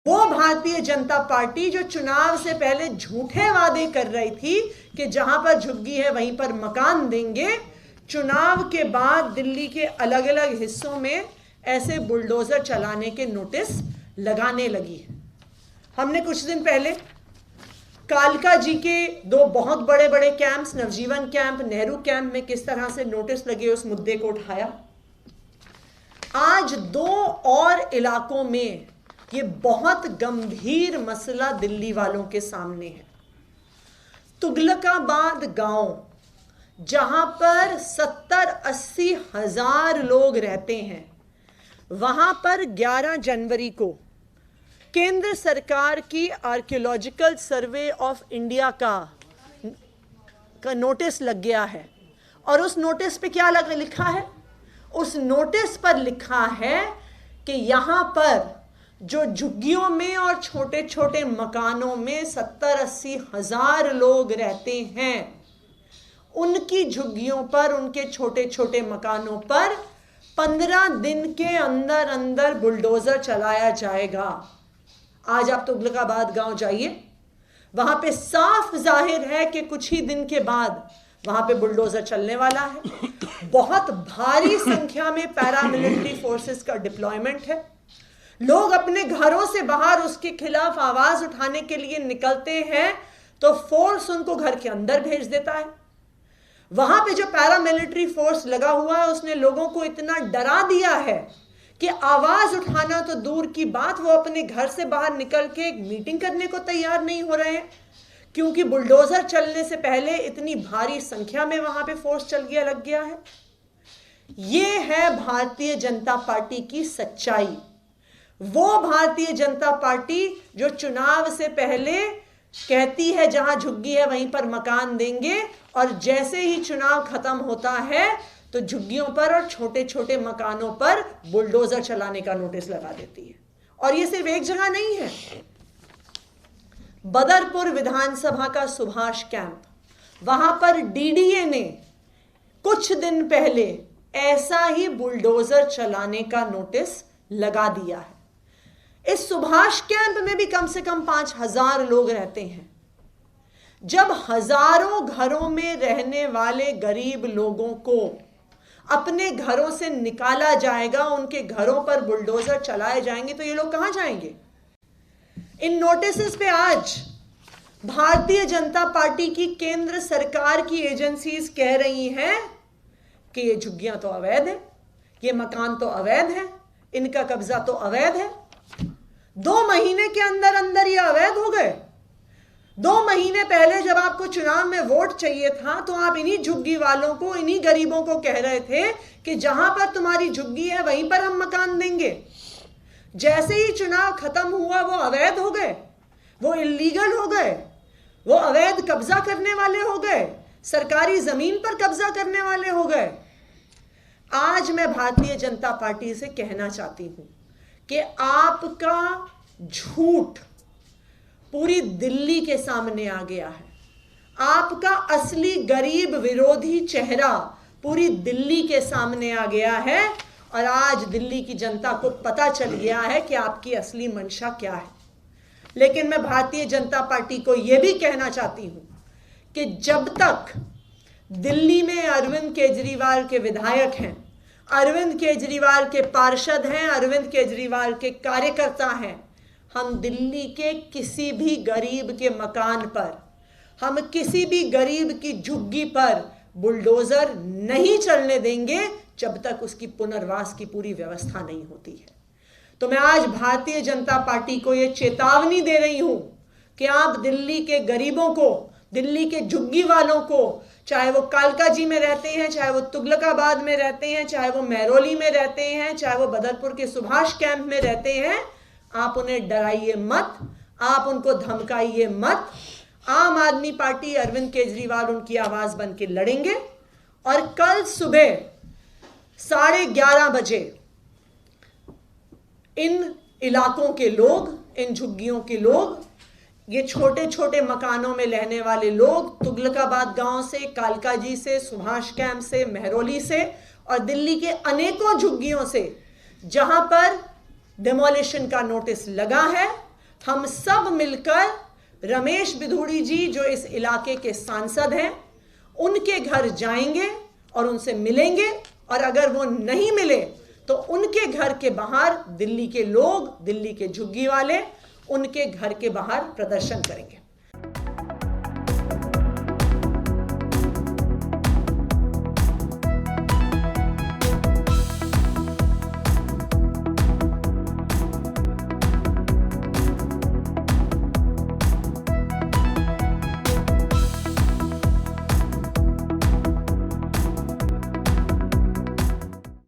वो भारतीय जनता पार्टी जो चुनाव से पहले झूठे वादे कर रही थी कि जहां पर झुग्गी है वहीं पर मकान देंगे, चुनाव के बाद दिल्ली के अलग अलग हिस्सों में ऐसे बुलडोजर चलाने के नोटिस लगाने लगी है। हमने कुछ दिन पहले कालका जी के दो बहुत बड़े बड़े कैंप्स, नवजीवन कैंप, नेहरू कैंप में किस तरह से नोटिस लगे उस मुद्दे को उठाया। आज दो और इलाकों में ये बहुत गंभीर मसला दिल्ली वालों के सामने है। तुगलकाबाद गांव, जहां पर 70-80 हजार लोग रहते हैं, वहां पर 11 जनवरी को केंद्र सरकार की आर्कियोलॉजिकल सर्वे ऑफ इंडिया का नोटिस लग गया है। और उस नोटिस पे क्या लिखा है? उस नोटिस पर लिखा है कि यहां पर जो झुग्गियों में और छोटे छोटे मकानों में 70-80 हजार लोग रहते हैं, उनकी झुग्गियों पर, उनके छोटे छोटे मकानों पर 15 दिन के अंदर अंदर बुलडोजर चलाया जाएगा। आज आप तुगलकाबाद गांव जाइए, वहां पे साफ जाहिर है कि कुछ ही दिन के बाद वहां पे बुलडोजर चलने वाला है। बहुत भारी संख्या में पैरामिलिट्री फोर्सेस का डिप्लॉयमेंट है। लोग अपने घरों से बाहर उसके खिलाफ आवाज उठाने के लिए निकलते हैं तो फोर्स उनको घर के अंदर भेज देता है। वहां पे जो पैरामिलिट्री फोर्स लगा हुआ है उसने लोगों को इतना डरा दिया है कि आवाज उठाना तो दूर की बात, वो अपने घर से बाहर निकल के एक मीटिंग करने को तैयार नहीं हो रहे हैं, क्योंकि बुलडोजर चलने से पहले इतनी भारी संख्या में वहां पे फोर्स लग गया है। ये है भारतीय जनता पार्टी की सच्चाई। वो भारतीय जनता पार्टी जो चुनाव से पहले कहती है जहां झुग्गी है वहीं पर मकान देंगे, और जैसे ही चुनाव खत्म होता है तो झुग्गियों पर और छोटे छोटे मकानों पर बुलडोजर चलाने का नोटिस लगा देती है। और ये सिर्फ एक जगह नहीं है। बदरपुर विधानसभा का सुभाष कैंप, वहां पर डीडीए ने कुछ दिन पहले ऐसा ही बुलडोजर चलाने का नोटिस लगा दिया है। इस सुभाष कैंप में भी कम से कम 5,000 लोग रहते हैं। जब हजारों घरों में रहने वाले गरीब लोगों को अपने घरों से निकाला जाएगा, उनके घरों पर बुलडोजर चलाए जाएंगे, तो ये लोग कहां जाएंगे? इन नोटिस पे आज भारतीय जनता पार्टी की केंद्र सरकार की एजेंसीज कह रही हैं कि ये झुग्गियां तो अवैध है, ये मकान तो अवैध है, इनका कब्जा तो अवैध है। 2 महीने के अंदर अंदर ये अवैध हो गए। 2 महीने पहले जब आपको चुनाव में वोट चाहिए था तो आप इन्हीं झुग्गी वालों को, इन्हीं गरीबों को कह रहे थे कि जहां पर तुम्हारी झुग्गी है वहीं पर हम मकान देंगे। जैसे ही चुनाव खत्म हुआ वो अवैध हो गए, वो इल्लीगल हो गए, वो अवैध कब्जा करने वाले हो गए, सरकारी जमीन पर कब्जा करने वाले हो गए। आज मैं भारतीय जनता पार्टी से कहना चाहती हूं कि आपका झूठ पूरी दिल्ली के सामने आ गया है। आपका असली गरीब विरोधी चेहरा पूरी दिल्ली के सामने आ गया है, और आज दिल्ली की जनता को पता चल गया है कि आपकी असली मंशा क्या है। लेकिन मैं भारतीय जनता पार्टी को यह भी कहना चाहती हूं कि जब तक दिल्ली में अरविंद केजरीवाल के विधायक हैं, अरविंद केजरीवाल के पार्षद हैं, अरविंद केजरीवाल के कार्यकर्ता हैं, हम दिल्ली के किसी भी गरीब के मकान पर, हम किसी भी गरीब की झुग्गी पर बुलडोजर नहीं चलने देंगे जब तक उसकी पुनर्वास की पूरी व्यवस्था नहीं होती है। तो मैं आज भारतीय जनता पार्टी को यह चेतावनी दे रही हूं कि आप दिल्ली के गरीबों को, दिल्ली के झुग्गी वालों को, चाहे वो कालका जी में रहते हैं, चाहे वो तुगलकाबाद में रहते हैं, चाहे वो महरौली में रहते हैं, चाहे वो बदरपुर के सुभाष कैंप में रहते हैं, आप उन्हें डराइए मत, आप उनको धमकाइए मत। आम आदमी पार्टी, अरविंद केजरीवाल उनकी आवाज बन के लड़ेंगे, और कल सुबह 11:30 बजे इन इलाकों के लोग, इन झुग्गियों के लोग, ये छोटे छोटे मकानों में रहने वाले लोग तुगलकाबाद गांव से, कालका जी से, सुभाष कैंप से, महरौली से और दिल्ली के अनेकों झुग्गियों से जहां पर डिमोलिशन का नोटिस लगा है, हम सब मिलकर रमेश बिधूड़ी जी जो इस इलाके के सांसद हैं उनके घर जाएंगे और उनसे मिलेंगे, और अगर वो नहीं मिले तो उनके घर के बाहर दिल्ली के लोग, दिल्ली के झुग्गी वाले उनके घर के बाहर प्रदर्शन करेंगे।